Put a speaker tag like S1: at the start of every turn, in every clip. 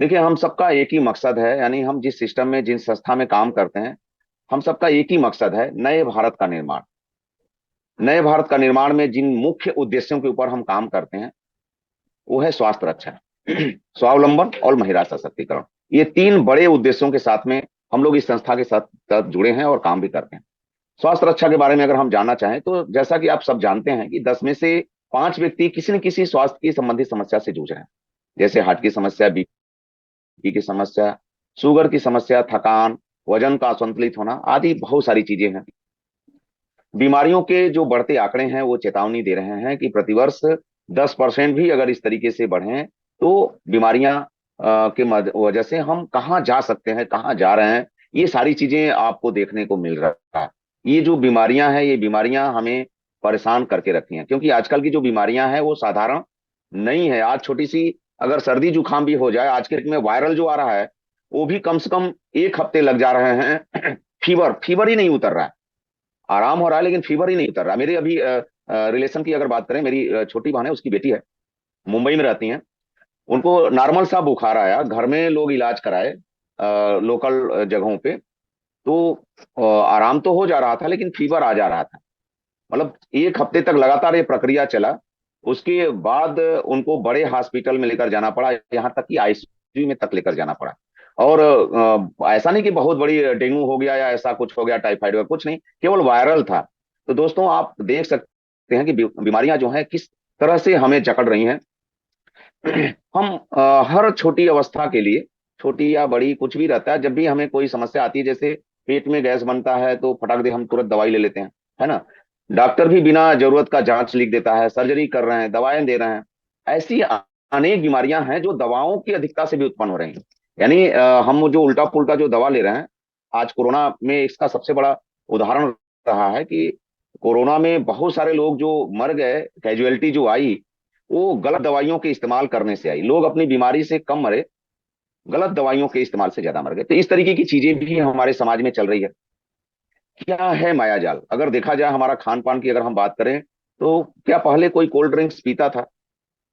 S1: देखिए, हम सबका एक ही मकसद है, यानी हम जिस सिस्टम में, जिस संस्था में काम करते हैं, हम सबका एक ही मकसद है, नए भारत का निर्माण। नए भारत का निर्माण में जिन मुख्य उद्देश्यों के ऊपर हम काम करते हैं, वो है स्वास्थ्य रक्षा, स्वावलंबन और महिला सशक्तिकरण। ये तीन बड़े उद्देश्यों के साथ में हम लोग इस संस्था के साथ जुड़े हैं और काम भी करते हैं। स्वास्थ्य रक्षा के बारे में अगर हम जानना चाहें, तो जैसा कि आप सब जानते हैं कि 10 में से 5 व्यक्ति किसी न किसी स्वास्थ्य की संबंधित समस्या से जूझ रहे हैं। जैसे हार्ट की समस्या, बीपी की समस्या, शुगर की समस्या, थकान, वजन का असंतुलित होना आदि बहुत सारी चीजें हैं। बीमारियों के जो बढ़ते आंकड़े हैं वो चेतावनी दे रहे हैं कि प्रतिवर्ष 10% भी अगर इस तरीके से बढ़े तो बीमारियां के वजह से हम कहाँ जा सकते हैं, कहाँ जा रहे हैं, ये सारी चीजें आपको देखने को मिल रहा है। ये जो बीमारियां हैं, ये बीमारियां हमें परेशान करके रखी हैं, क्योंकि आजकल की जो बीमारियां हैं वो साधारण नहीं है। आज छोटी सी अगर सर्दी जुकाम भी हो जाए, आज के डेट में वायरल जो आ रहा है, वो भी कम से कम 1 हफ्ते लग जा रहे हैं। फीवर फीवर ही नहीं उतर रहा है। आराम हो रहा है लेकिन फीवर ही नहीं उतर रहा। मेरे अभी रिलेशन की अगर बात करें, मेरी छोटी बहन है, उसकी बेटी है, मुंबई में रहती हैं। उनको नॉर्मल सा बुखार आया, घर में लोग इलाज कराए लोकल जगहों पे, तो आराम तो हो जा रहा था लेकिन फीवर आ जा रहा था। मतलब 1 हफ्ते तक लगातार ये प्रक्रिया चला। उसके बाद उनको बड़े हॉस्पिटल में लेकर जाना पड़ा, यहाँ तक कि आईसीयू में तक लेकर जाना पड़ा। और ऐसा नहीं कि बहुत बड़ी डेंगू हो गया या ऐसा कुछ हो गया, टाइफाइड का कुछ नहीं, केवल वायरल था। तो दोस्तों, आप देख सकते हैं कि बीमारियां जो हैं किस तरह से हमें जकड़ रही हैं। हम हर छोटी अवस्था के लिए, छोटी या बड़ी कुछ भी रहता है, जब भी हमें कोई समस्या आती है, जैसे पेट में गैस बनता है तो फटाक दे हम तुरंत दवाई ले लेते हैं, है ना। डॉक्टर भी बिना जरूरत का जांच लिख देता है, सर्जरी कर रहे हैं, दवाएं दे रहे हैं। ऐसी अनेक बीमारियां हैं जो दवाओं की अधिकता से भी उत्पन्न हो रही हैं। यानी हम जो उल्टा पुल्टा जो दवा ले रहे हैं, आज कोरोना में इसका सबसे बड़ा उदाहरण रहा है कि कोरोना में बहुत सारे लोग जो मर गए, कैजुअलिटी जो आई, वो गलत दवाइयों के इस्तेमाल करने से आई। लोग अपनी बीमारी से कम मरे, गलत दवाइयों के इस्तेमाल से ज्यादा मर गए। तो इस तरीके की चीजें भी हमारे समाज में चल रही है। क्या है मायाजाल? अगर देखा जाए, हमारा खान पान की अगर हम बात करें, तो क्या पहले कोई कोल्ड ड्रिंक्स पीता था?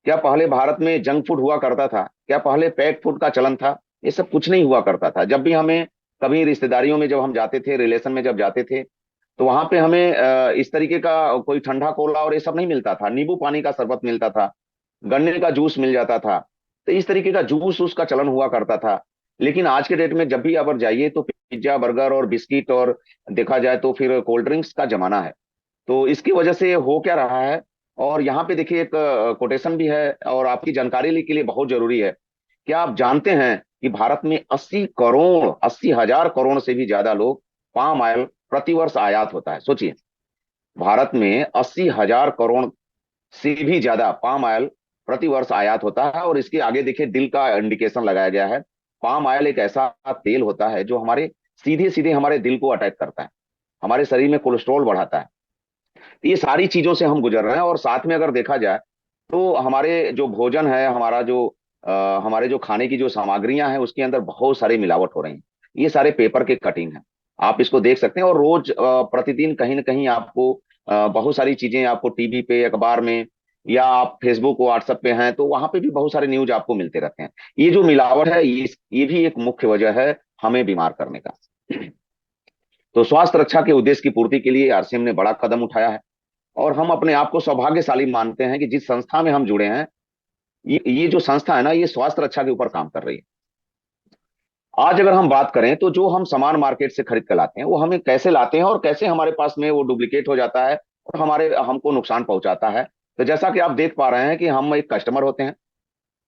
S1: क्या पहले भारत में जंक फूड हुआ करता था? क्या पहले पैक फूड का चलन था? ये सब कुछ नहीं हुआ करता था। जब भी हमें कभी रिश्तेदारियों में जब हम जाते थे, रिलेशन में जब जाते थे, तो वहां पे हमें इस तरीके का कोई ठंडा कोला और ये सब नहीं मिलता था। नींबू पानी का शरबत मिलता था, गन्ने का जूस मिल जाता था। तो इस तरीके का जूस उसका चलन हुआ करता था। लेकिन आज के डेट में जब भी आप जाइए तो पिज्जा, बर्गर और बिस्किट, और देखा जाए तो फिर कोल्ड ड्रिंक्स का जमाना है। तो इसकी वजह से हो क्या रहा है? और यहाँ पे देखिए, एक कोटेशन भी है और आपकी जानकारी के लिए बहुत जरूरी है। क्या आप जानते हैं कि भारत में 80 करोड़, 80,000 करोड़ से भी ज्यादा लोग पाम ऑयल प्रतिवर्ष आयात होता है? सोचिए, भारत में 80,000 करोड़ से भी ज्यादा पाम ऑयल प्रतिवर्ष आयात होता है। और इसके आगे देखिए, दिल का इंडिकेशन लगाया गया है। पाम ऑयल एक ऐसा तेल होता है जो हमारे सीधे सीधे हमारे दिल को अटैक करता है, हमारे शरीर में कोलेस्ट्रॉल बढ़ाता है। तो ये सारी चीजों से हम गुजर रहे हैं। और साथ में अगर देखा जाए तो हमारे जो भोजन है, हमारे जो खाने की जो सामग्रियां हैं, उसके अंदर बहुत सारी मिलावट हो रही है। ये सारे पेपर के कटिंग हैं, आप इसको देख सकते हैं। और रोज प्रतिदिन कहीं ना कहीं आपको बहुत सारी चीजें आपको टीवी पे, अखबार में, या आप फेसबुक व्हाट्सएप पे हैं तो वहां पे भी बहुत सारे न्यूज आपको मिलते रहते हैं। ये जो मिलावट है, ये भी एक मुख्य वजह है हमें बीमार करने का। तो स्वास्थ्य रक्षा के उद्देश्य की पूर्ति के लिए आरसीएम ने बड़ा कदम उठाया है। और हम अपने आप को सौभाग्यशाली मानते हैं कि जिस संस्था में हम जुड़े हैं, ये जो संस्था है ना, ये स्वास्थ्य रक्षा के ऊपर काम कर रही है। आज अगर हम बात करें तो जो हम सामान मार्केट से खरीद कर लाते हैं, वो हमें कैसे लाते हैं और कैसे हमारे पास में वो डुप्लीकेट हो जाता है और हमारे हमको नुकसान पहुंचाता है। तो जैसा कि आप देख पा रहे हैं कि हम एक कस्टमर होते हैं।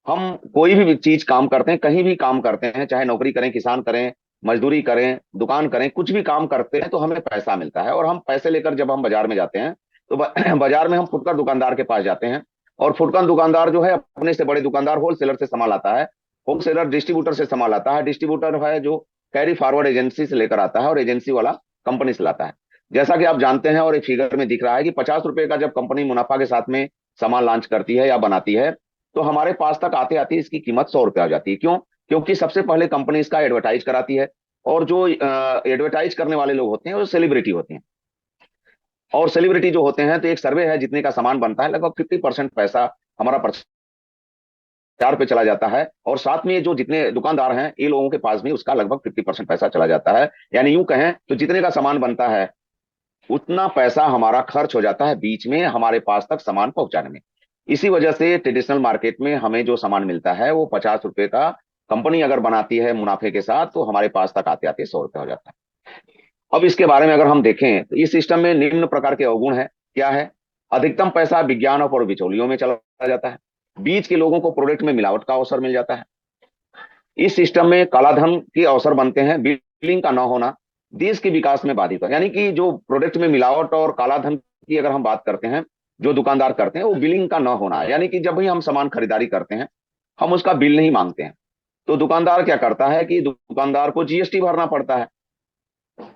S1: हम कोई भी चीज काम करते हैं, कहीं भी काम करते हैं, चाहे नौकरी करें, किसान करें, मजदूरी करें, दुकान करें, कुछ भी काम करते हैं तो हमें पैसा मिलता है। और हम पैसे लेकर जब हम बाजार में जाते हैं, तो बाजार में हम फुटकर दुकानदार के पास जाते हैं। और फुटकर दुकानदार जो है, अपने से बड़े दुकानदार होलसेलर से सामान लाता है, होलसेलर डिस्ट्रीब्यूटर से सामान लाता है, डिस्ट्रीब्यूटर है जो कैरी फॉरवर्ड एजेंसी से लेकर आता है, और एजेंसी वाला कंपनी से लाता है। जैसा कि आप जानते हैं, और एक फिगर में दिख रहा है कि 50 रुपए का जब कंपनी मुनाफा के साथ में सामान लॉन्च करती है या बनाती है, तो हमारे पास तक आते आते इसकी कीमत 100 रुपये हो जाती है। क्यों? क्योंकि सबसे पहले कंपनी इसका एडवर्टाइज कराती है। और जो एडवर्टाइज करने वाले लोग होते हैं वो सेलिब्रिटी होते हैं। और सेलिब्रिटी जो होते हैं, तो एक सर्वे है, जितने का सामान बनता है लगभग 50% पैसा हमारा चार पे चला जाता है, और साथ में ये जो जितने दुकानदार हैं ये लोगों के पास भी उसका लगभग 50% पैसा चला जाता है। यानी यूं कहें तो जितने का सामान बनता है उतना पैसा हमारा खर्च हो जाता है बीच में हमारे पास तक सामान पहुंचाने में। इसी वजह से ट्रेडिशनल मार्केट में हमें जो सामान मिलता है वो 50 रुपए का कंपनी अगर बनाती है मुनाफे के साथ, तो हमारे पास तक आते आते 100 रुपए हो जाता है। अब इसके बारे में अगर हम देखें तो इस सिस्टम में निम्न प्रकार के अवगुण है। क्या है? अधिकतम पैसा विज्ञान और बिचौलियों में चला जाता है। बीच के लोगों को प्रोडक्ट में मिलावट का अवसर मिल जाता है। इस सिस्टम में कालाधन के अवसर बनते हैं। बिलिंग का न होना देश के विकास में बाधित है। यानी कि जो प्रोडक्ट में मिलावट और कालाधन की अगर हम बात करते हैं, जो दुकानदार करते हैं, वो बिलिंग का न होना, यानी कि जब भी हम सामान खरीदारी करते हैं हम उसका बिल नहीं मांगते हैं, तो दुकानदार क्या करता है कि दुकानदार को जीएसटी भरना पड़ता है।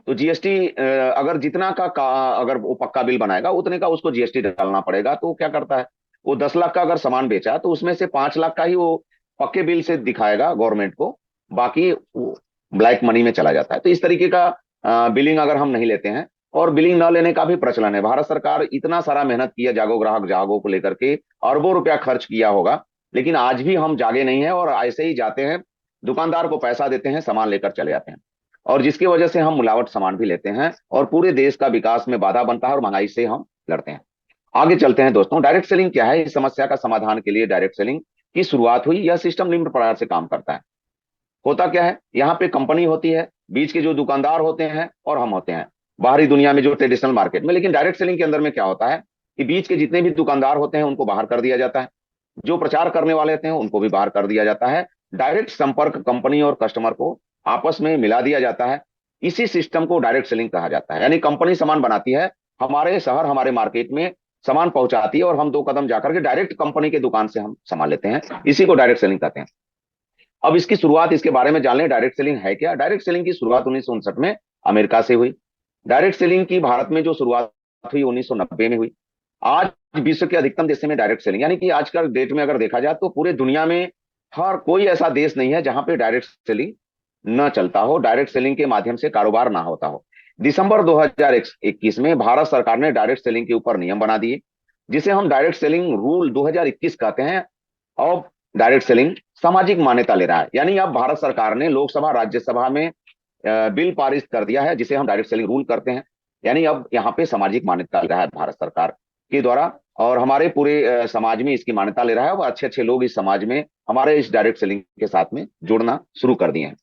S1: तो जीएसटी अगर जितना का अगर वो पक्का बिल बनाएगा उतने का उसको जीएसटी डालना पड़ेगा। तो वो क्या करता है, वो 10 लाख का अगर सामान बेचा तो उसमें से 5 लाख का ही वो पक्के बिल से दिखाएगा गवर्नमेंट को, बाकी वो ब्लैक मनी में चला जाता है। तो इस तरीके का बिलिंग अगर हम नहीं लेते हैं, और बिलिंग न लेने का भी प्रचलन है। भारत सरकार इतना सारा मेहनत किया जागो ग्राहक जागो को लेकर के, अरबों रुपया खर्च किया होगा, लेकिन आज भी हम जागे नहीं है और ऐसे ही जाते हैं, दुकानदार को पैसा देते हैं, सामान लेकर चले जाते हैं, और जिसकी वजह से हम मिलावट सामान भी लेते हैं और पूरे देश का विकास में बाधा बनता है और महंगाई से हम लड़ते हैं। आगे चलते हैं दोस्तों। डायरेक्ट सेलिंग क्या है? इस समस्या का समाधान के लिए डायरेक्ट सेलिंग की शुरुआत हुई। यह सिस्टम निम्न प्रकार से काम करता है। होता क्या है, यहाँ पे कंपनी होती है, बीच के जो दुकानदार होते हैं और हम होते हैं बाहरी दुनिया में जो ट्रेडिशनल मार्केट में। लेकिन डायरेक्ट सेलिंग के अंदर में क्या होता है कि बीच के जितने भी दुकानदार होते हैं उनको बाहर कर दिया जाता है, जो प्रचार करने वाले होते हैं उनको भी बाहर कर दिया जाता है। डायरेक्ट संपर्क कंपनी और कस्टमर को आपस में मिला दिया जाता है। इसी सिस्टम को डायरेक्ट सेलिंग कहा जाता है। यानी कंपनी सामान बनाती है, हमारे शहर हमारे मार्केट में सामान पहुंचाती है, और हम 2 कदम जाकर के डायरेक्ट कंपनी के दुकान से हम सामान लेते हैं। इसी को डायरेक्ट सेलिंग कहते हैं। अब इसकी शुरुआत, इसके बारे में जान लें, डायरेक्ट सेलिंग है क्या। डायरेक्ट सेलिंग की शुरुआत 1959 में अमेरिका से हुई। डायरेक्ट सेलिंग की भारत में जो शुरुआत हुई 1990 में हुई। आज विश्व के अधिकतम देशों में डायरेक्ट सेलिंग, यानी कि आज का डेट में अगर देखा जाए तो पूरे दुनिया में हर कोई ऐसा देश नहीं है जहां पे डायरेक्ट सेलिंग न चलता हो, डायरेक्ट सेलिंग के माध्यम से कारोबार ना होता हो। दिसंबर 2021 में भारत सरकार ने डायरेक्ट सेलिंग के ऊपर नियम बना दिए, जिसे हम डायरेक्ट सेलिंग रूल 2021 कहते हैं। और डायरेक्ट सेलिंग सामाजिक मान्यता ले रहा है। यानी अब भारत सरकार ने लोकसभा राज्यसभा में बिल पारित कर दिया है, जिसे हम डायरेक्ट सेलिंग रूल करते हैं। यानी अब यहाँ पे सामाजिक मान्यता ले रहा है भारत सरकार के द्वारा, और हमारे पूरे समाज में इसकी मान्यता ले रहा है। और अच्छे अच्छे लोग इस समाज में हमारे इस डायरेक्ट सेलिंग के साथ में जुड़ना शुरू कर दिए हैं।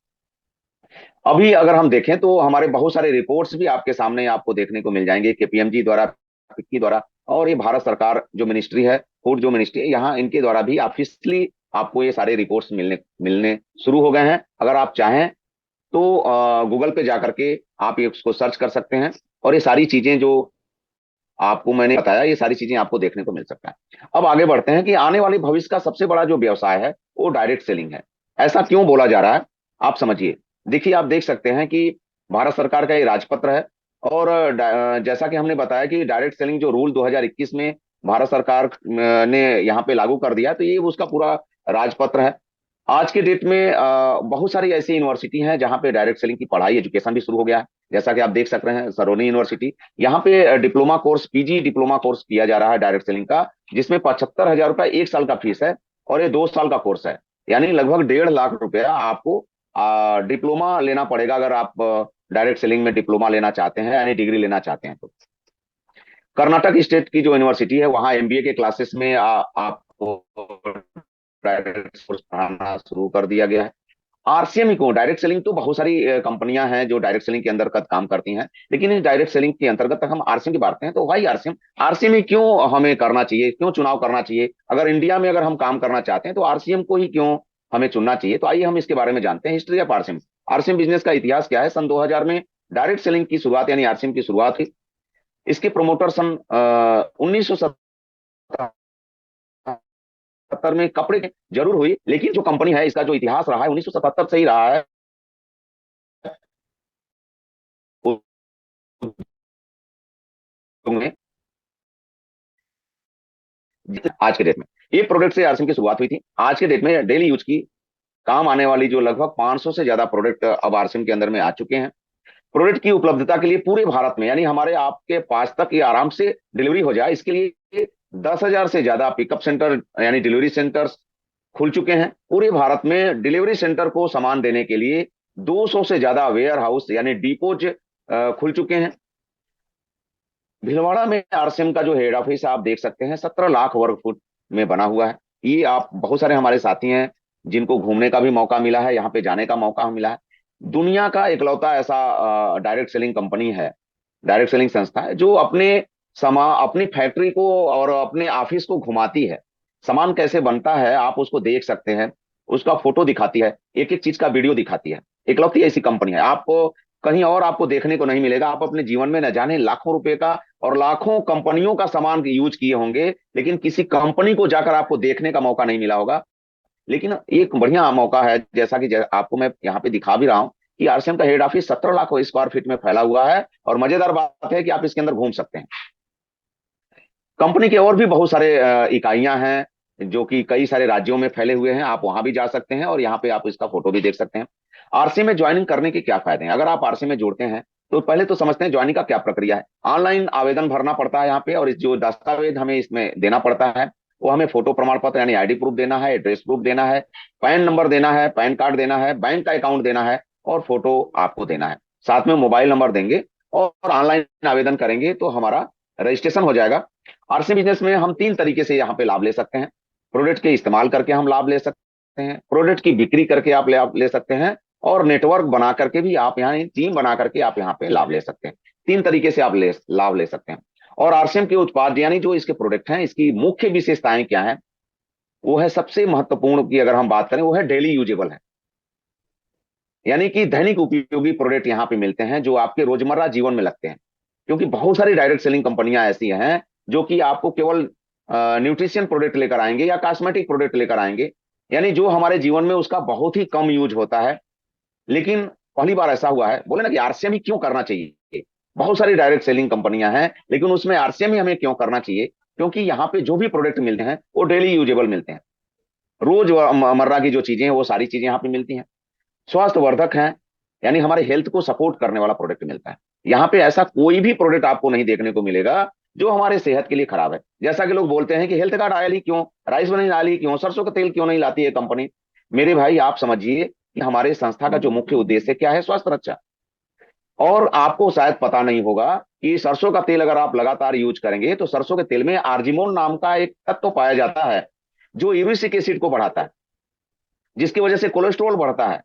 S1: अभी अगर हम देखें तो हमारे बहुत सारे रिपोर्ट्स भी आपके सामने आपको देखने को मिल जाएंगे, केपीएमजी द्वारा, फिक्की द्वारा, और ये भारत सरकार जो मिनिस्ट्री है, फूड जो मिनिस्ट्री है, यहाँ इनके द्वारा भी ऑफिशियली आपको ये सारे रिपोर्ट्स मिलने मिलने शुरू हो गए हैं। अगर आप चाहें तो गूगल पे जाकर के आप ये उसको सर्च कर सकते हैं, और ये सारी चीजें जो आपको मैंने बताया, ये सारी चीजें आपको देखने को मिल सकता है। अब आगे बढ़ते हैं कि आने वाले भविष्य का सबसे बड़ा जो व्यवसाय है वो डायरेक्ट सेलिंग है। ऐसा क्यों बोला जा रहा है, आप समझिए। देखिए, आप देख सकते हैं कि भारत सरकार का ये राजपत्र है, और जैसा कि हमने बताया कि डायरेक्ट सेलिंग जो रूल 2021 में भारत सरकार ने यहाँ पे लागू कर दिया, तो ये उसका पूरा राजपत्र है। आज के डेट में बहुत सारी ऐसी यूनिवर्सिटी हैं जहाँ पे डायरेक्ट सेलिंग की पढ़ाई, एजुकेशन भी शुरू हो गया है। जैसा कि आप देख सक रहे हैं, सरोनी यूनिवर्सिटी, यहाँ पे diploma course, PG diploma course किया जा रहा है डायरेक्ट सेलिंग का, जिसमें 75,000 रुपये 1 साल का फीस है, और ये 2 साल का कोर्स है। यानी लगभग 1.5 लाख रुपया आपको डिप्लोमा लेना पड़ेगा अगर आप डायरेक्ट सेलिंग में डिप्लोमा लेना चाहते हैं, यानी डिग्री लेना चाहते हैं तो। कर्नाटक स्टेट की जो यूनिवर्सिटी है वहाँ एमबीए के क्लासेस में आपको डायरेक्ट कोर्स पढ़ाना शुरू कर दिया गया है। आरसीएम ही क्यों? डायरेक्ट सेलिंग तो बहुत सारी कंपनियां हैं जो डायरेक्ट सेलिंग के अंतर्गत काम करती हैं, लेकिन इस डायरेक्ट सेलिंग के अंतर्गत तक हम आरसीएम की बात करते हैं। तो भाई आरसीएम, आरसीएम ही क्यों हमें करना चाहिए, क्यों चुनाव करना चाहिए? अगर इंडिया में अगर हम काम करना चाहते हैं तो आरसीएम को ही क्यों हमें चुनना चाहिए? तो आइए हम इसके बारे में जानते हैं, history of RCM. RCM business का इतिहास क्या है। सन 2000 में डायरेक्ट सेलिंग की शुरुआत, यानी आरसीएम की शुरुआत हुई। इसके प्रोमोटर सन 1977 में कपड़े की जरूर हुई, लेकिन जो कंपनी है इसका जो इतिहास रहा है 1977 से ही रहा है। में आज के डेट में ये प्रोडक्ट से आरसीएम की शुरुआत हुई थी। आज के डेट में डेली यूज की काम आने वाली जो लगभग 500 से ज्यादा प्रोडक्ट अब आरसीएम के अंदर में आ चुके हैं। प्रोडक्ट की उपलब्धता के लिए पूरे भारत में, यानी हमारे आपके पास तक ये आराम से डिलीवरी हो जाए, इसके लिए 10,000 से ज्यादा पिकअप सेंटर यानी डिलीवरी सेंटर्स खुल चुके हैं। पूरे भारत में डिलीवरी सेंटर को सामान देने के लिए 200 से ज्यादा वेयर हाउस यानी डिपोज खुल चुके हैं। भीलवाड़ा में आरसीएम का जो हेड ऑफिस है आप देख सकते हैं, 17 लाख वर्ग फुट में बना हुआ है। ये आप बहुत सारे हमारे साथी हैं जिनको घूमने का भी मौका मिला है, यहाँ पे जाने का मौका मिला है। दुनिया का इकलौता ऐसा डायरेक्ट सेलिंग कंपनी है, डायरेक्ट सेलिंग संस्था है, जो अपनी फैक्ट्री को और अपने ऑफिस को घुमाती है। सामान कैसे बनता है आप उसको देख सकते हैं, उसका फोटो दिखाती है, एक एक चीज का वीडियो दिखाती है। इकलौती ऐसी कंपनी है, आपको कहीं और आपको देखने को नहीं मिलेगा। आप अपने जीवन में न जाने लाखों रुपए का और लाखों कंपनियों का सामान यूज किए होंगे, लेकिन किसी कंपनी को जाकर आपको देखने का मौका नहीं मिला होगा। लेकिन एक बढ़िया मौका है, जैसा कि आपको मैं यहाँ पे दिखा भी रहा हूँ कि आरसीएम का head office 17 lakh square feet में फैला हुआ है। और मजेदार बात है कि आप इसके अंदर घूम सकते हैं। कंपनी के और भी बहुत सारे इकाइयां हैं जो कि कई सारे राज्यों में फैले हुए हैं, आप वहां भी जा सकते हैं और यहाँ पे आप इसका फोटो भी देख सकते हैं। आरसी में ज्वाइनिंग करने के क्या फायदे हैं? अगर आप आरसी में जुड़ते हैं तो पहले तो समझते हैं ज्वाइनिंग का क्या प्रक्रिया है। ऑनलाइन आवेदन भरना पड़ता है यहाँ पे, और इस जो दस्तावेज हमें इसमें देना पड़ता है वो हमें फोटो प्रमाण पत्र यानी आईडी प्रूफ देना है, एड्रेस प्रूफ देना है, पैन नंबर देना है, पैन कार्ड देना है, बैंक का अकाउंट देना है और फोटो आपको देना है। साथ में मोबाइल नंबर देंगे और ऑनलाइन आवेदन करेंगे तो हमारा रजिस्ट्रेशन हो जाएगा। आरसी बिजनेस में हम 3 तरीके से यहाँ पे लाभ ले सकते हैं। प्रोडक्ट के इस्तेमाल करके हम लाभ ले सकते हैं, प्रोडक्ट की बिक्री करके आप लाभ ले सकते हैं, और नेटवर्क बना करके भी आप यहाँ टीम बना करके आप यहाँ पे लाभ ले सकते हैं। 3 तरीके से आप लाभ ले सकते हैं। और आरसीएम के उत्पाद यानी जो इसके प्रोडक्ट हैं, इसकी मुख्य विशेषताएं क्या है? वो है सबसे महत्वपूर्ण की अगर हम बात करें, वो है डेली यूजेबल है। यानी कि दैनिक उपयोगी प्रोडक्ट यहाँ पे मिलते हैं जो आपके रोजमर्रा जीवन में लगते हैं। क्योंकि बहुत सारी डायरेक्ट सेलिंग कंपनियां ऐसी हैं जो कि आपको केवल न्यूट्रिशन प्रोडक्ट लेकर आएंगे या कॉस्मेटिक प्रोडक्ट लेकर आएंगे, यानी जो हमारे जीवन में उसका बहुत ही कम यूज होता है। लेकिन पहली बार ऐसा हुआ है, बोले ना कि आरसीएम ही क्यों करना चाहिए। बहुत सारी डायरेक्ट सेलिंग कंपनियां हैं लेकिन उसमें आरसीएम ही हमें क्यों करना चाहिए? क्योंकि यहाँ पे जो भी प्रोडक्ट मिलते हैं वो डेली यूजेबल मिलते हैं। रोज मर्रा की जो चीजें हैं वो सारी चीजें यहाँ पे मिलती हैं। स्वास्थ्य वर्धक है, यानी हमारे हेल्थ को सपोर्ट करने वाला प्रोडक्ट मिलता है। यहाँ पे ऐसा कोई भी प्रोडक्ट आपको नहीं देखने को मिलेगा जो हमारे सेहत के लिए खराब है। जैसा कि लोग बोलते हैं कि हेल्थ कार्ड ऑयल ही क्यों, राइस ब्रान ऑयल ही क्यों, सरसों का तेल क्यों नहीं लाती है कंपनी। मेरे भाई आप समझिए कि हमारे संस्था का जो मुख्य उद्देश्य क्या है, स्वास्थ्य रक्षा। और आपको शायद पता नहीं होगा कि सरसों का तेल अगर आप लगातार यूज करेंगे तो सरसों के तेल में आर्जिमोन नाम का एक तत्व पाया जाता है जो यूरिक एसिड को बढ़ाता है, जिसकी वजह से कोलेस्ट्रॉल बढ़ता है।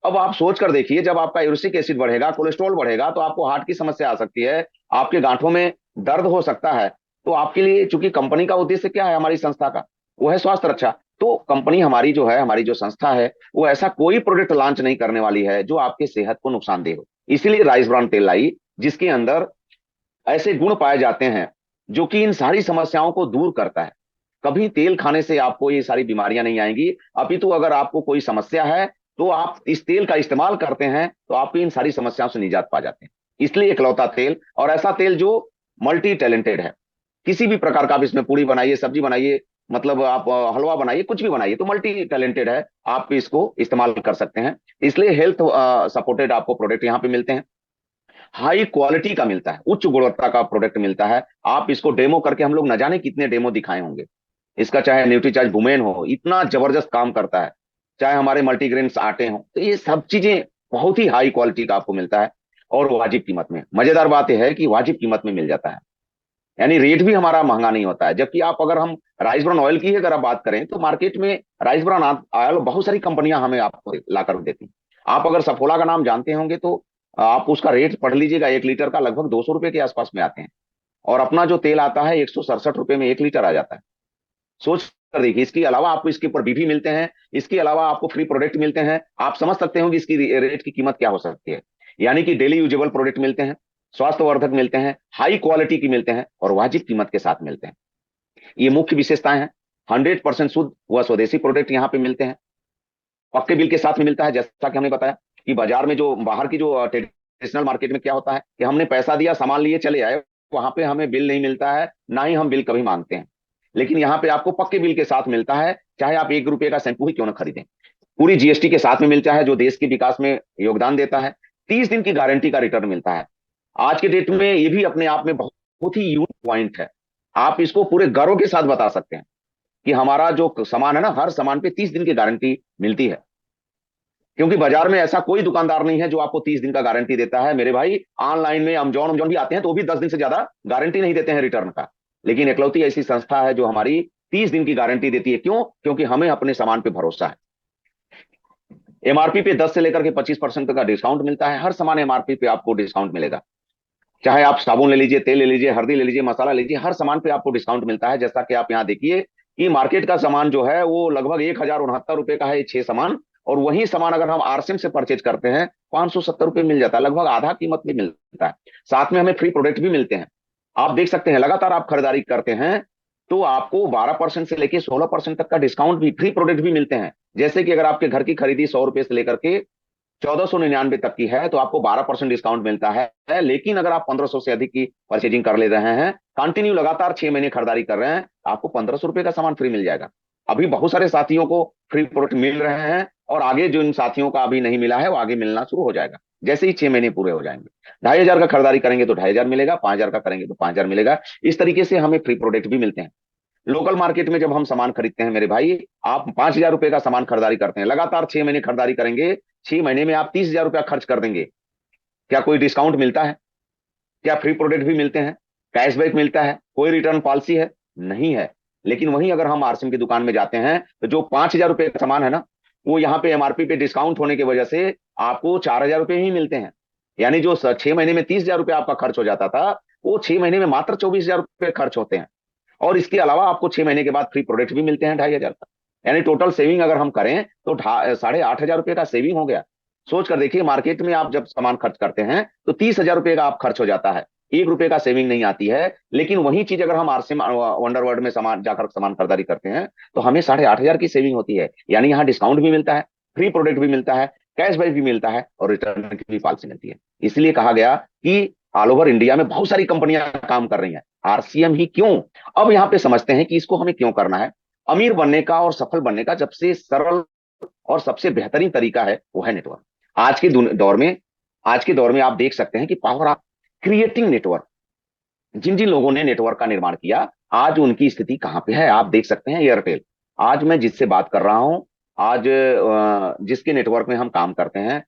S1: अब आप सोच कर देखिए, जब आपका यूरिक एसिड बढ़ेगा, कोलेस्ट्रॉल बढ़ेगा, तो आपको हार्ट की समस्या आ सकती है, आपके गांठों में दर्द हो सकता है। तो आपके लिए, चूंकि कंपनी का उद्देश्य क्या है हमारी संस्था का, वो है स्वास्थ्य रक्षा। तो कंपनी हमारी जो है, हमारी जो संस्था है, वो ऐसा कोई प्रोडक्ट लॉन्च नहीं करने वाली है जो आपके सेहत को नुकसानदेह हो। इसीलिए राइस ब्रान तेल लाई, जिसके अंदर ऐसे गुण पाए जाते हैं जो कि इन सारी समस्याओं को दूर करता है। कभी तेल खाने से आपको ये सारी बीमारियां नहीं आएंगी, अपितु अगर आपको कोई समस्या है तो आप इस तेल का इस्तेमाल करते हैं तो आपको इन सारी समस्याओं से निजात पा जाते हैं। इसलिए इकलौता तेल, और ऐसा तेल जो मल्टी टैलेंटेड है। किसी भी प्रकार का आप इसमें पूड़ी बनाइए, सब्जी बनाइए, मतलब आप हलवा बनाइए, कुछ भी बनाइए, तो मल्टी टैलेंटेड है, आप इसको इस्तेमाल कर सकते हैं। इसलिए हेल्थ सपोर्टेड आपको प्रोडक्ट यहाँ पे मिलते हैं। हाई क्वालिटी का मिलता है, उच्च गुणवत्ता का प्रोडक्ट मिलता है। आप इसको डेमो करके, हम लोग न जाने कितने डेमो दिखाए होंगे इसका, चाहे न्यूट्रीचार्ज वुमेन हो, इतना जबरदस्त काम करता है, चाहे हमारे मल्टीग्रेन्स आटे हो, तो ये सब चीजें बहुत ही हाई क्वालिटी का आपको मिलता है और वाजिब कीमत में। मजेदार बात यह है कि वाजिब कीमत में मिल जाता है, यानी रेट भी हमारा महंगा नहीं होता है। जबकि आप, अगर हम राइस ब्रान ऑयल की अगर आप बात करें तो मार्केट में राइस ब्रान ऑयल बहुत सारी कंपनियां हमें आपको लाकर देती हैं। आप अगर सफोला का नाम जानते होंगे तो आप उसका रेट पढ़ लीजिएगा, 1 लीटर का लगभग 200 रुपए के आसपास में आते हैं। और अपना जो तेल आता है 167 रुपए में 1 लीटर आ जाता है। सोच कर देखिए, इसके अलावा आपको इसके ऊपर बीवी मिलते हैं, इसके अलावा आपको फ्री प्रोडक्ट मिलते हैं। आप समझ सकते हो कि इसकी रेट की कीमत क्या हो सकती है। यानी कि डेली यूजेबल प्रोडक्ट मिलते हैं, स्वास्थ्य वर्धक मिलते हैं, हाई क्वालिटी की मिलते हैं और वाजिब कीमत के साथ मिलते हैं। ये मुख्य विशेषताएं हैं। 100% शुद्ध व स्वदेशी प्रोडक्ट यहाँ पे मिलते हैं, पक्के बिल के साथ में मिलता है। जैसा कि हमने बताया कि बाजार में जो बाहर की जो ट्रेडिशनल मार्केट में क्या होता है कि हमने पैसा दिया, सामान लिए, चले आए, वहां पे हमें बिल नहीं मिलता है, ना ही हम बिल कभी मांगते हैं। लेकिन यहाँ पे आपको पक्के बिल के साथ मिलता है, चाहे आप 1 रुपए का शैंपू ही क्यों ना खरीदें। पूरी जीएसटी के साथ में मिलता है जो देश के विकास में योगदान देता है। 30 दिन की गारंटी का रिटर्न मिलता है। आज के डेट में ये भी अपने आप में बहुत ही यूनिक पॉइंट है। आप इसको पूरे गर्व के साथ बता सकते हैं कि हमारा जो सामान है ना, हर सामान पे 30 दिन की गारंटी मिलती है। क्योंकि बाजार में ऐसा कोई दुकानदार नहीं है जो आपको 30 दिन का गारंटी देता है मेरे भाई। ऑनलाइन में अमेजोन अमेजोन भी आते हैं तो वो भी 10 दिन से ज्यादा गारंटी नहीं देते हैं रिटर्न का। लेकिन इकलौती ऐसी संस्था है जो हमारी 30 दिन की गारंटी देती है। क्यों? क्योंकि हमें अपने सामान पे भरोसा है। एमआरपी पे 10 से लेकर के 25% तक का डिस्काउंट मिलता है। हर सामान एमआरपी पे आपको डिस्काउंट मिलेगा। चाहे आप साबुन ले लीजिए, तेल ले लीजिए, हल्दी ले लीजिए, मसाला लीजिए, हर सामान पे आपको डिस्काउंट मिलता है। जैसा कि आप यहाँ देखिए कि मार्केट का सामान जो है वो लगभग 1069 रुपए का है, ये 6 सामान। और वही सामान अगर हम आरसीएम से परचेज करते हैं, 570 रुपये मिल जाता है, लगभग आधा कीमत में मिलता है। साथ में हमें फ्री प्रोडक्ट भी मिलते हैं। आप देख सकते हैं, लगातार आप खरीदारी करते हैं तो आपको 12% से लेकर 16% तक का डिस्काउंट भी, फ्री प्रोडक्ट भी मिलते हैं। जैसे कि अगर आपके घर की खरीदी 100 रुपए से लेकर के 1499 तक की है तो आपको 12% डिस्काउंट मिलता है। लेकिन अगर आप 1500 से अधिक की परचेजिंग कर ले रहे हैं, कंटिन्यू लगातार 6 महीने खरीदारी कर रहे हैं, आपको 1500 रुपये का सामान फ्री मिल जाएगा। अभी बहुत सारे साथियों को फ्री प्रोडक्ट मिल रहे हैं, और आगे जो इन साथियों का अभी नहीं मिला है वो आगे मिलना शुरू हो जाएगा जैसे ही 6 महीने पूरे हो जाएंगे। 2500 का खरीदारी करेंगे तो 2500 मिलेगा, 5000 का करेंगे तो 5000 मिलेगा। इस तरीके से हमें फ्री प्रोडक्ट भी मिलते हैं। लोकल मार्केट में जब हम सामान खरीदते हैं मेरे भाई, आप 5000 रुपए का सामान खरीदारी करते हैं, लगातार 6 महीने खरीदारी करेंगे, 6 महीने में आप 30,000 रुपया खर्च कर देंगे। क्या कोई डिस्काउंट मिलता है? क्या फ्री प्रोडक्ट भी मिलते हैं? कैशबैक मिलता है? कोई रिटर्न पॉलिसी है? नहीं है। लेकिन वहीं अगर हम आरसीएम की दुकान में जाते हैं तो जो 5000 रुपये का सामान है ना, वो यहाँ पे एमआरपी पे डिस्काउंट होने की वजह से आपको 4000 रुपये ही मिलते हैं। यानी जो 6 महीने में 30,000 रुपये आपका खर्च हो जाता था, वो 6 महीने में मात्र 24,000 रुपये खर्च होते हैं। और इसके अलावा आपको 6 महीने के बाद फ्री प्रोडक्ट भी मिलते हैं 2500 का। यानी टोटल सेविंग अगर हम करें तो 8,500 रुपये का सेविंग हो गया। सोच कर देखिए, मार्केट में आप जब सामान खर्च करते हैं तो 30,000 रुपये का आप खर्च हो जाता है, 1 रुपए का सेविंग नहीं आती है। लेकिन वही चीज अगर हम आरसीएम वंडर वर्ल्ड में सामान जाकर सामान खरीदारी करते हैं तो हमें 8,500 की सेविंग होती है। यानी यहाँ डिस्काउंट भी मिलता है, फ्री प्रोडक्ट भी मिलता है, कैशबैक भी मिलता है, और रिटर्न की भी पॉलिसी मिलती है। इसलिए कहा गया कि ऑल ओवर इंडिया में बहुत सारी कंपनियां काम कर रही हैं, आरसीएम ही क्यों। अब यहाँ पे समझते हैं कि इसको हमें क्यों करना है। अमीर बनने का और सफल बनने का सबसे सरल और सबसे बेहतरीन तरीका है वो है नेटवर्क। आज के दौर में आज के दौर में आप देख सकते हैं कि पावर ऑफ क्रिएटिंग नेटवर्क, जिन जिन लोगों ने नेटवर्क का निर्माण किया, आज उनकी स्थिति कहां पे है आप देख सकते हैं। एयरटेल, आज मैं जिससे बात कर रहा हूं, आज जिसके नेटवर्क में हम काम करते हैं,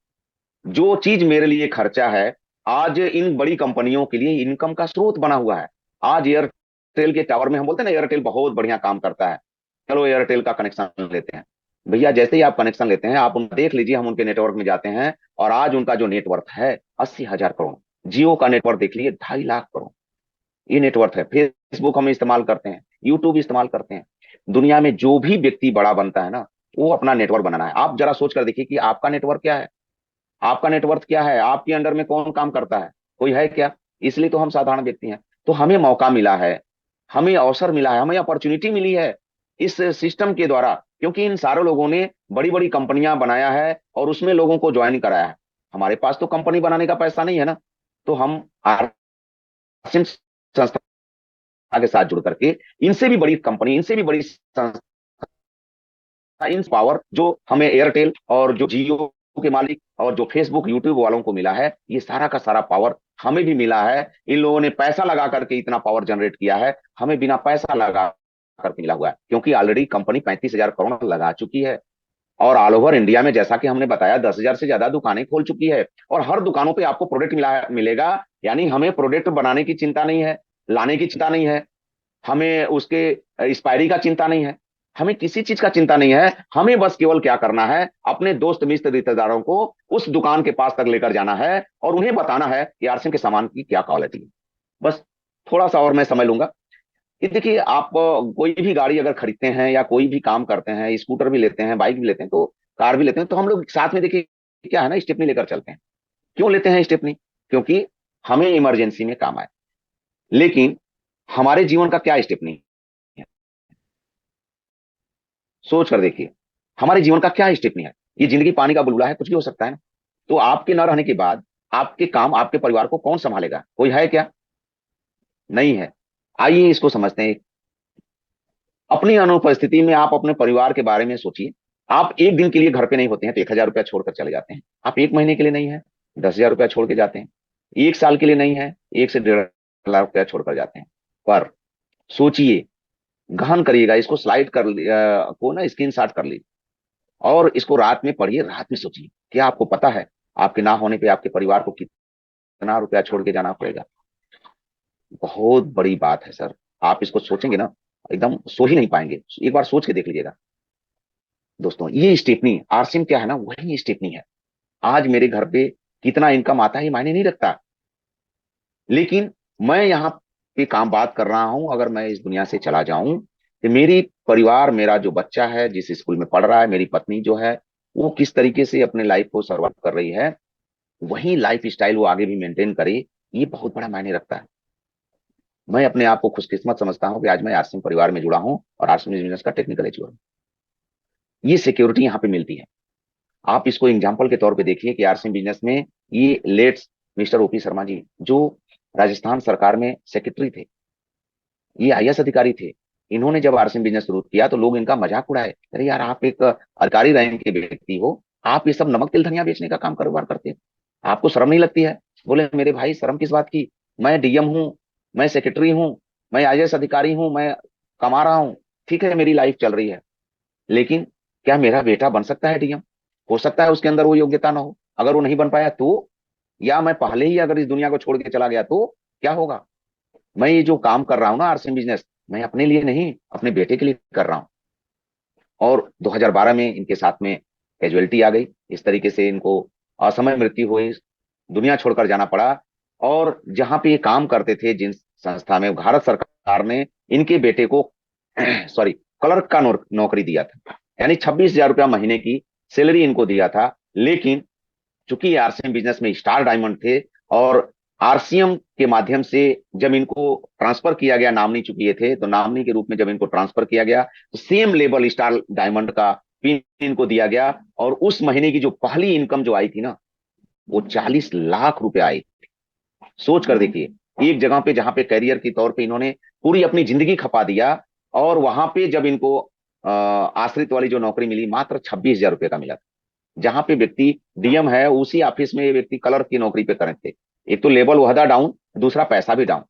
S1: जो चीज मेरे लिए खर्चा है, आज इन बड़ी कंपनियों के लिए इनकम का स्रोत बना हुआ है। आज एयरटेल के टावर में हम बोलते हैं ना, एयरटेल बहुत बढ़िया काम करता है, चलो एयरटेल का कनेक्शन लेते हैं। भैया जैसे ही आप कनेक्शन लेते हैं, आप उनका देख लीजिए, हम उनके नेटवर्क में जाते हैं और आज उनका जो नेटवर्क है 80,000 करोड़। जियो का नेटवर्क देख लीजिए 2.5 लाख करोड़, ये नेटवर्क है। फेसबुक हम इस्तेमाल करते हैं, यूट्यूब इस्तेमाल करते हैं। दुनिया में जो भी व्यक्ति बड़ा बनता है ना, वो अपना नेटवर्क बनाना है। आप जरा सोच कर देखिए कि आपका नेटवर्क क्या है, आपका नेटवर्क क्या है, आपके अंडर में कौन काम करता है, कोई है क्या? इसलिए तो हम साधारण व्यक्ति हैं। तो हमें मौका मिला है, हमें अवसर मिला है, हमें अपॉर्चुनिटी मिली है इस सिस्टम के द्वारा, क्योंकि इन सारे लोगों ने बड़ी बड़ी कंपनियां बनाया है और उसमें लोगों को ज्वाइन कराया है। हमारे पास तो कंपनी बनाने का पैसा नहीं है ना, तो हम आरसिम संस्था के साथ जुड़ करके इनसे भी बड़ी कंपनी, इनसे भी बड़ी संस्था, इन पावर जो हमें एयरटेल और जो जियो के मालिक और जो फेसबुक यूट्यूब वालों को मिला है, ये सारा का सारा पावर हमें भी मिला है। इन लोगों ने पैसा लगा करके इतना पावर जनरेट किया है, हमें बिना पैसा लगा करके मिला हुआ है, क्योंकि ऑलरेडी कंपनी 35,000 करोड़ लगा चुकी है। और ऑल ओवर इंडिया में जैसा कि हमने बताया 10,000 से ज्यादा दुकानें खोल चुकी है, और हर दुकानों पे आपको प्रोडक्ट मिलेगा। यानी हमें प्रोडक्ट बनाने की चिंता नहीं है, लाने की चिंता नहीं है, हमें उसके एक्सपायरी का चिंता नहीं है, हमें किसी चीज का चिंता नहीं है। हमें बस केवल क्या करना है, अपने दोस्त मित्र रिश्तेदारों को उस दुकान के पास तक लेकर जाना है और उन्हें बताना है कि आरसीएम के सामान की क्या क्वालिटी है। बस थोड़ा सा और मैं समय लूंगा कि देखिए, आप कोई भी गाड़ी अगर खरीदते हैं या कोई भी काम करते हैं, स्कूटर भी लेते हैं, बाइक भी लेते हैं, तो कार भी लेते हैं, तो हम लोग साथ में देखिए क्या है ना, स्टेपनी लेकर चलते हैं। क्यों लेते हैं स्टेपनी? क्योंकि हमें इमरजेंसी में काम आए। लेकिन हमारे जीवन का क्या स्टेपनी है? सोच कर देखिए, हमारे जीवन का क्या स्टेपनी है? ये जिंदगी पानी का बुलबुला है, कुछ भी हो सकता है ना। तो आपके न रहने के बाद आपके काम, आपके परिवार को कौन संभालेगा? कोई है क्या? नहीं है। आइए इसको समझते हैं। अपनी अनुपस्थिति में आप अपने परिवार के बारे में सोचिए। आप एक दिन के लिए घर पे नहीं होते हैं तो 1,000 रुपया छोड़कर चले जाते हैं। आप एक महीने के लिए नहीं है, 10,000 रुपया छोड़ के जाते हैं। एक साल के लिए नहीं है, 1 से 1.5 लाख रुपया छोड़कर जाते हैं। पर सोचिए, गहन करिएगा, इसको स्लाइड कर को ना स्क्रीन शॉट कर लीजिए और इसको रात में पढ़िए, रात में सोचिए। क्या आपको पता है आपके ना होने पे आपके परिवार को कितना रुपया छोड़ के जाना पड़ेगा? बहुत बड़ी बात है सर। आप इसको सोचेंगे ना, एकदम सो ही नहीं पाएंगे। एक बार सोच के देख लीजिएगा दोस्तों। ये स्टेपनी आरसीएम क्या है ना, वही स्टेपनी है। आज मेरे घर पे कितना इनकम आता है ये मायने नहीं रखता, लेकिन मैं यहाँ पे काम बात कर रहा हूं। अगर मैं इस दुनिया से चला जाऊं तो मेरी परिवार, मेरा जो बच्चा है जिस स्कूल में पढ़ रहा है, मेरी पत्नी जो है वो किस तरीके से अपने लाइफ को सर्वाइव कर रही है, वही लाइफ स्टाइल वो आगे भी मेंटेन करे, ये बहुत बड़ा मायने रखता है। मैं अपने आप को खुशकिस्मत समझता हूँ कि आज मैं आरसीएम परिवार में जुड़ा हूँ और आरसीएम बिजनेस का टेक्निकल एचओ हूँ। ये सिक्योरिटी यहाँ पे मिलती है। आप इसको एग्जाम्पल के तौर पे देखिए कि आरसीएम बिजनेस में ये let's mister OP Sharma ji, जो राजस्थान सरकार में सेक्रेटरी थे, ये आईएएस अधिकारी थे। इन्होंने जब आरसीएम बिजनेस शुरू किया तो लोग इनका मजाक उड़ाए, अरे यार आप एक अधिकारी रैंक के व्यक्ति हो, आप ये सब नमक तिल धनिया बेचने का काम कारोबार करते हैं, आपको शर्म नहीं लगती है? बोले मेरे भाई शर्म किस बात की, मैं डीएम हूँ, मैं सेक्रेटरी हूँ, मैं आईएएस अधिकारी हूँ, मैं कमा रहा हूँ, ठीक है मेरी लाइफ चल रही है, लेकिन क्या मेरा बेटा बन सकता है डीएम? हो सकता है उसके अंदर वो योग्यता ना हो। अगर वो नहीं बन पाया तो, या मैं पहले ही अगर इस दुनिया को छोड़ के चला गया तो क्या होगा? मैं ये जो काम कर रहा हूँ ना आरसीएम बिजनेस, मैं अपने लिए नहीं अपने बेटे के लिए कर रहा हूँ। और 2012 में इनके साथ में कैजुअलिटी आ गई, इस तरीके से इनको असमय मृत्यु हुई, दुनिया छोड़कर जाना पड़ा। और जहां पे ये काम करते थे जिन संस्था में, भारत सरकार ने इनके बेटे को सॉरी क्लर्क का नौकरी दिया था, यानी 26,000 रुपया महीने की सैलरी इनको दिया था। लेकिन चूंकि आरसीएम बिजनेस में स्टार डायमंड थे, और आरसीएम के माध्यम से जब इनको ट्रांसफर किया गया, नामनी चूंकि ये थे तो नामनी के रूप में जब इनको ट्रांसफर किया गया तो सेम लेवल स्टार डायमंड का पिन इनको दिया गया। और उस महीने की जो पहली इनकम जो आई थी ना, वो 40 लाख रुपए आई। सोच कर देखिए, एक जगह पे जहां पे करियर के तौर पे इन्होंने पूरी अपनी जिंदगी खपा दिया, और वहां पे जब इनको आश्रित वाली जो नौकरी मिली मात्र 26,000 रुपये का मिला। जहां पे व्यक्ति डीएम है उसी ऑफिस में ये व्यक्ति क्लर्क की नौकरी पे करे थे। एक तो लेवल वहदा डाउन, दूसरा पैसा भी डाउन।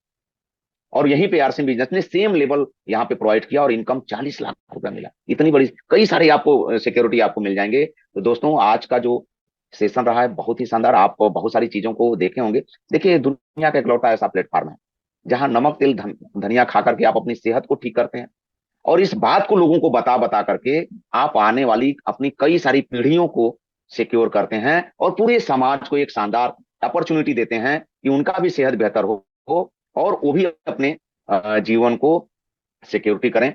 S1: और यहीं पे आरसीएम बिजनेस ने सेम लेवल यहाँ पे प्रोवाइड किया और इनकम 40 लाख रुपया मिला। इतनी बड़ी कई सारे आपको सिक्योरिटी आपको मिल जाएंगे। तो दोस्तों आज का जो सेशन रहा है बहुत ही शानदार, आप बहुत सारी चीजों को देखे होंगे। देखिए दुनिया का इकलौता ऐसा प्लेटफॉर्म है जहां नमक तिल धनिया खा करके आप अपनी सेहत को ठीक करते हैं, और इस बात को लोगों को बता बता करके आप आने वाली अपनी कई सारी पीढ़ियों को सिक्योर करते हैं, और पूरे समाज को एक शानदार अपॉर्चुनिटी देते हैं कि उनका भी सेहत बेहतर हो और वो भी अपने जीवन को सिक्योरिटी करें।